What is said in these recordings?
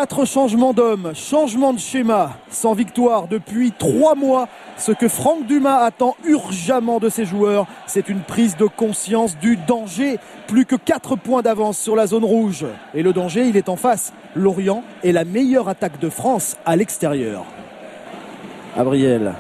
4 changements d'hommes, changement de schéma, sans victoire depuis 3 mois. Ce que Franck Dumas attend urgemment de ses joueurs, c'est une prise de conscience du danger. Plus que 4 points d'avance sur la zone rouge. Et le danger, il est en face. Lorient est la meilleure attaque de France à l'extérieur. Abriel.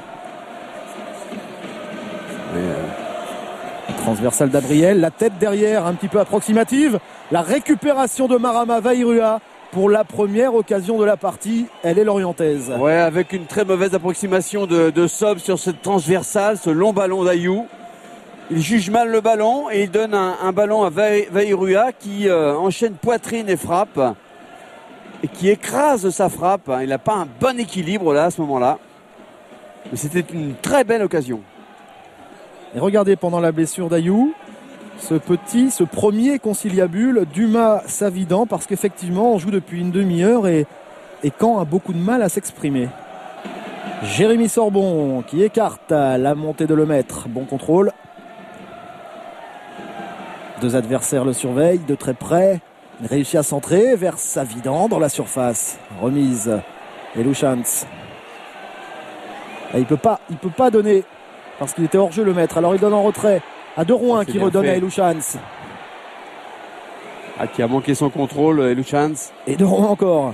Transversale d'Abriel, la tête derrière, un petit peu approximative. La récupération de Marama Vairua. Pour la première occasion de la partie, elle est lorientaise. Ouais, avec une très mauvaise approximation de Sob sur cette transversale, ce long ballon d'Ayou. Il juge mal le ballon et il donne un ballon à Vairua qui enchaîne poitrine et frappe et qui écrase sa frappe. Il n'a pas un bon équilibre là à ce moment-là. Mais c'était une très belle occasion. Et regardez pendant la blessure d'Ayou, ce premier conciliabule, Dumas-Savidan, parce qu'effectivement on joue depuis une demi-heure et Caen a beaucoup de mal à s'exprimer. Jérémy Sorbon qui écarte la montée de Lemaître. Bon contrôle. 2 adversaires le surveillent de très près. Il réussit à centrer vers Savidan dans la surface. Remise. Et Louchans. Il peut pas donner parce qu'il était hors jeu Lemaître. Alors il donne en retrait à De Rouen qui redonne à Elouchans. Qui a manqué son contrôle, Elouchans. Et De Rouen encore.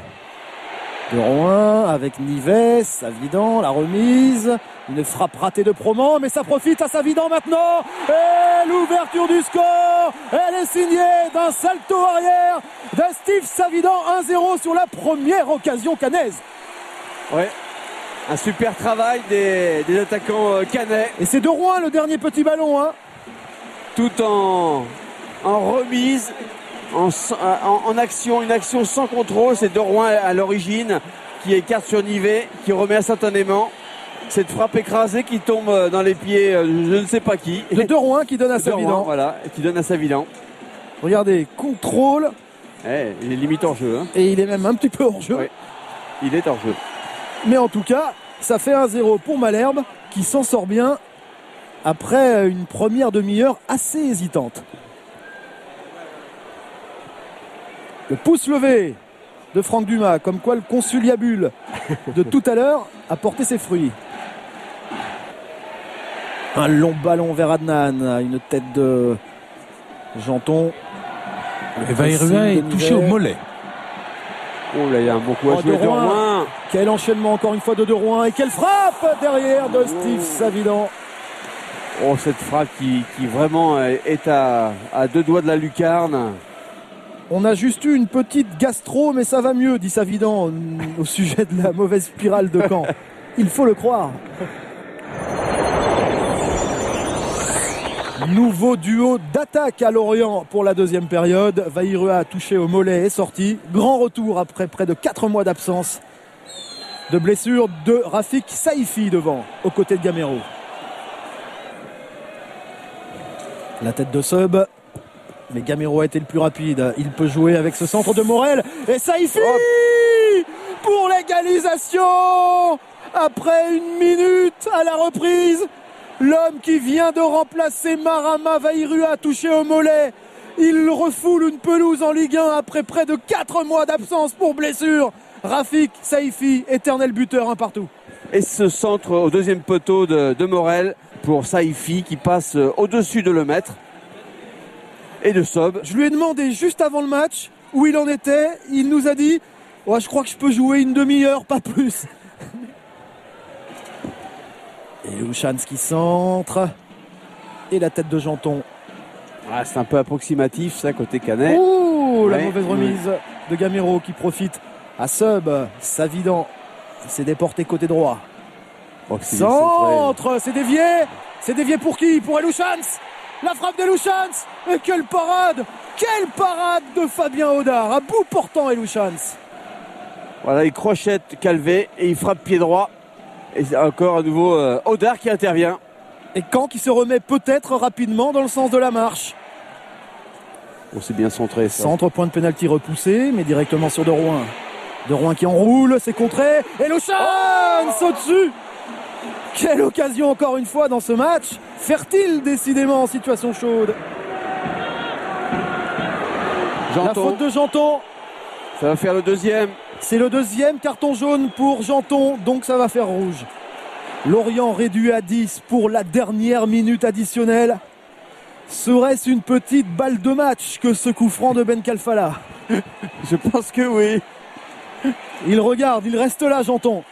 De Rouen avec Nives, Savidan, la remise. Une frappe ratée de Proman, mais ça profite à Savidan maintenant. Et l'ouverture du score, elle est signée d'un salto arrière de Steve Savidan. 1-0 sur la première occasion cannaise. Ouais. Un super travail des attaquants cannais. Et c'est De Rouen le dernier petit ballon. Tout en remise, en action, une action sans contrôle. C'est De Rouen à l'origine qui écarte sur Nivet, qui remet instantanément. Cette frappe écrasée qui tombe dans les pieds, je ne sais pas qui. De Rouen qui donne à Savidan. Voilà, qui donne à Savidan. Regardez, contrôle. Il est limite hors jeu. Et il est même un petit peu hors jeu. Oui, il est hors jeu. Mais en tout cas, ça fait 1-0 pour Malherbe qui s'en sort bien après une première demi-heure assez hésitante. Le pouce levé de Franck Dumas, comme quoi le conciliabule de tout à l'heure a porté ses fruits. Un long ballon vers Adnan, une tête de Janton. Et Vairua est touché au mollet. Oh là, il y a un bon coup à jouer de Rouen. Quel enchaînement encore une fois de Rouen et quelle frappe derrière de Steve Savidan. Oh, cette frappe qui vraiment est à 2 doigts de la lucarne. On a juste eu une petite gastro, mais ça va mieux, dit Savidan au sujet de la mauvaise spirale de Caen. Il faut le croire. Nouveau duo d'attaque à Lorient pour la deuxième période. Vairua touché au mollet est sorti. Grand retour après près de 4 mois d'absence. De blessure de Rafik Saïfi devant, aux côtés de Gamero. La tête de Sub. Mais Gamero a été le plus rapide. Il peut jouer avec ce centre de Morel. Et Saïfi pour l'égalisation. Après 1 minute à la reprise. L'homme qui vient de remplacer Marama Vairua touché au mollet. Il refoule une pelouse en Ligue 1 après près de 4 mois d'absence pour blessure. Rafik Saïfi, éternel buteur, un partout. Et ce centre au deuxième poteau de Morel pour Saïfi qui passe au-dessus de Lemaître et de Sob. Je lui ai demandé juste avant le match où il en était. Il nous a dit oh, je crois que je peux jouer une demi-heure, pas plus. Et Louchans qui centre. Et la tête de Janton. Ah, c'est un peu approximatif ça côté Canet. Oh, la mauvaise remise de Gamero qui profite à Sub. Savidan s'est déporté côté droit. Oh, centre, c'est dévié. C'est dévié pour qui? Pour Elouchans. La frappe d'Elouchans. Et quelle parade de Fabien Audard. À bout portant Elouchans. Voilà, il crochette Calvé et il frappe pied droit. Et c'est encore à nouveau Audard qui intervient. Et Caen qui se remet peut-être rapidement dans le sens de la marche. Oh, c'est bien centré ça. Centre, point de pénalty repoussé, mais directement sur De Rouen. De Rouen qui enroule, c'est contré. Et Louchans au-dessus. Quelle occasion encore une fois dans ce match. Fertile décidément en situation chaude. Janton. La faute de Janton. Ça va faire le deuxième. C'est le deuxième carton jaune pour Janton, donc ça va faire rouge. Lorient réduit à 10 pour la dernière minute additionnelle. Serait-ce une petite balle de match que ce coup franc de Ben Kalfala? Je pense que oui. Il regarde, il reste là, Janton.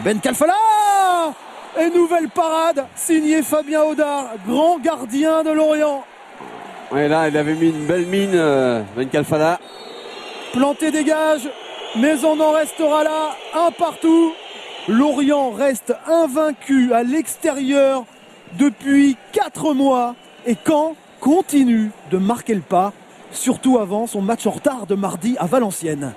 Ben Kalfala! Et nouvelle parade signée Fabien Audard, grand gardien de Lorient. Et là, il avait mis une belle mine, Ben Kalfala. Planté dégage, mais on en restera là, un partout. Lorient reste invaincu à l'extérieur depuis 4 mois. Et Caen continue de marquer le pas, surtout avant son match en retard de mardi à Valenciennes.